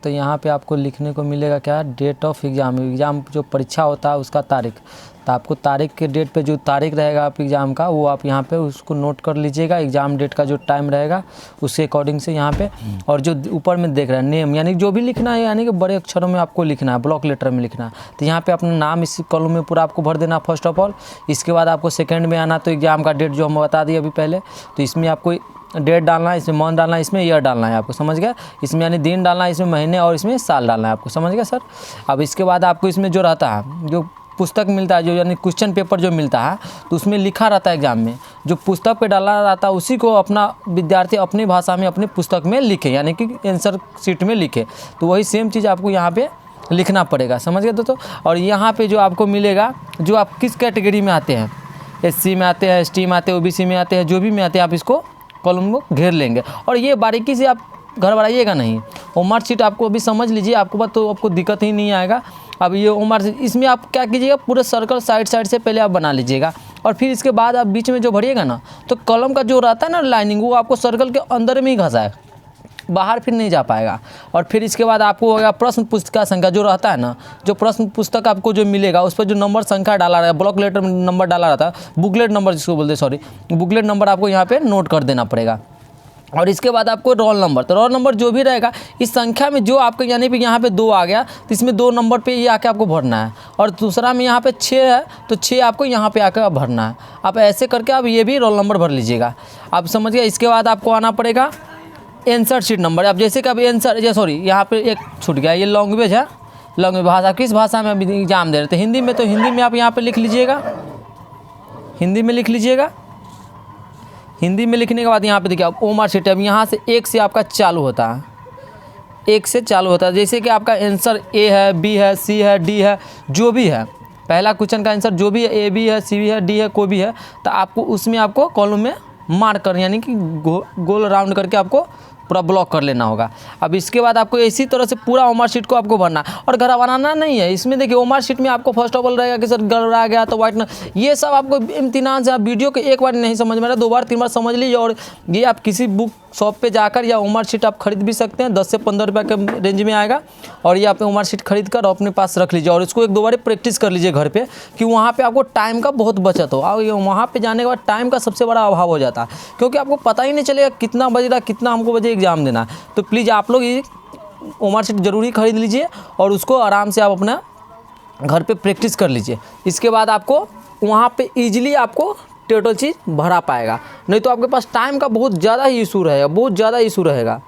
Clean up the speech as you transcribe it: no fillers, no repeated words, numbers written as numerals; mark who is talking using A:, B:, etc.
A: तो यहाँ पे आपको लिखने को मिलेगा क्या, डेट ऑफ एग्ज़ाम जो परीक्षा होता है उसका तारीख। तो आपको तारीख के डेट पे जो तारीख रहेगा आप एग्ज़ाम का, वो आप यहाँ पे उसको नोट कर लीजिएगा। एग्ज़ाम डेट का जो टाइम रहेगा उसके अकॉर्डिंग से यहाँ पे, और जो ऊपर में देख रहे हैं नेम, यानी जो भी लिखना है यानी कि बड़े अक्षरों में आपको लिखना है, ब्लॉक लेटर में लिखना है। तो यहाँ पे अपना नाम इस कॉलम में पूरा आपको भर देना फर्स्ट ऑफ ऑल। इसके बाद आपको सेकेंड में आना, तो एग्ज़ाम का डेट जो हम बता दिए अभी पहले, तो इसमें आपको डेट डालना है, इसमें मंथ डालना है, इसमें ईयर डालना है आपको, समझ गया। इसमें यानी दिन डालना है, इसमें महीने, और इसमें साल डालना है आपको, समझ गया सर। अब इसके बाद आपको इसमें जो रहता है, जो पुस्तक मिलता है, जो यानी क्वेश्चन पेपर जो मिलता है, तो उसमें लिखा रहता है एग्जाम में, जो पुस्तक पे डाला रहता है उसी को अपना विद्यार्थी अपनी भाषा में अपनी पुस्तक में लिखे, यानी कि आंसर शीट में लिखे। तो वही सेम चीज़ आपको यहाँ पे लिखना पड़ेगा, समझ गए दोस्तों। और यहाँ पे जो आपको मिलेगा, जो आप किस कैटेगरी में आते हैं, SC में आते हैं, ST में आते हैं, OBC में आते हैं, जो भी में आते हैं, आप इसको कॉलम को घेर लेंगे। और ये बारीकी से आप घर बढ़ाइएगा नहीं। वो मार्कशीट आपको अभी समझ लीजिए, आपको बात तो आपको दिक्कत ही नहीं आएगा। अब ये मार्कशीट, इसमें आप क्या कीजिएगा, पूरे सर्कल साइड से पहले आप बना लीजिएगा, और फिर इसके बाद आप बीच में जो भरिएगा ना, तो कॉलम का जो रहता है ना लाइनिंग, वो आपको सर्कल के अंदर में ही घसाए, बाहर फिर नहीं जा पाएगा। और फिर इसके बाद आपको होगा प्रश्न पुस्तिका संख्या जो रहता है ना, जो प्रश्न पुस्तक आपको जो मिलेगा उस पर जो नंबर संख्या डाला रहा है, ब्लॉक लेटर नंबर डाला रहता है, बुकलेट नंबर जिसको बोलते हैं, सॉरी बुकलेट नंबर आपको यहाँ पे नोट कर देना पड़ेगा। और इसके बाद आपको रोल नंबर, तो रोल नंबर जो भी रहेगा इस संख्या में जो आपको, यानी कि यहाँ पे 2 आ गया तो इसमें 2 नंबर पे ये आके आपको भरना है। और दूसरा में यहाँ पे 6 है तो 6 आपको यहाँ पे आकर भरना है। आप ऐसे करके आप ये भी रोल नंबर भर लीजिएगा, आप समझ गए। इसके बाद आपको आना पड़ेगा आंसर शीट नंबर। अब जैसे कि अब आंसर, सॉरी यहाँ पे एक छूट गया, ये लैंग्वेज है, लैंग्वेज भाषा, किस भाषा में अभी एग्जाम दे रहे थे, हिंदी में, तो हिंदी में आप यहाँ पे लिख लीजिएगा, हिंदी में लिख लीजिएगा। हिंदी में लिखने के बाद यहाँ पे देखिए अब ओ मार्कशीट, अब यहाँ से 1 से आपका चालू होता है, 1 से चालू होता है। जैसे कि आपका आंसर A है, B है, C है, D है, जो भी है, पहला क्वेश्चन का आंसर जो भी है, A B है, C है, D है, कोई भी है, तो आपको उसमें आपको कॉलम में मार्क कर, यानी कि गोल राउंड करके आपको पूरा ब्लॉक कर लेना होगा। अब इसके बाद आपको इसी तरह से पूरा ओमार शीट को आपको भरना, और घर बनाना नहीं है। इसमें देखिए ओमार शीट में आपको फर्स्ट ऑफ ऑल रहेगा कि सर गड़बड़ा गया तो वाइट, ये सब आपको इम्तिहान से, आप वीडियो के एक बार नहीं समझ में आ रहा 2 बार 3 बार समझ लीजिए। और ये आप किसी बुक शॉप पे जाकर या ओमार शीट आप खरीद भी सकते हैं, 10 से 15 रुपये के रेंज में आएगा। और ये आप ओमार शीट खरीद कर अपने पास रख लीजिए, और इसको 1-2 बार प्रैक्टिस कर लीजिए घर पे, कि वहाँ पे आपको टाइम का बहुत बचत हो। और वहाँ पे जाने के बाद टाइम का सबसे बड़ा अभाव हो जाता है, क्योंकि आपको पता ही नहीं चलेगा कितना बज रहा, कितना हमको बजे एग्ज़ाम देना है। तो प्लीज़ आप लोग ये ओमार शीट ज़रूरी खरीद लीजिए, और उसको आराम से आप अपना घर पे प्रैक्टिस कर लीजिए। इसके बाद आपको वहाँ पे ईजिली आपको टोटल चीज़ भरा पाएगा, नहीं तो आपके पास टाइम का बहुत ज़्यादा ही इशू रहेगा, बहुत ज़्यादा इशू रहेगा।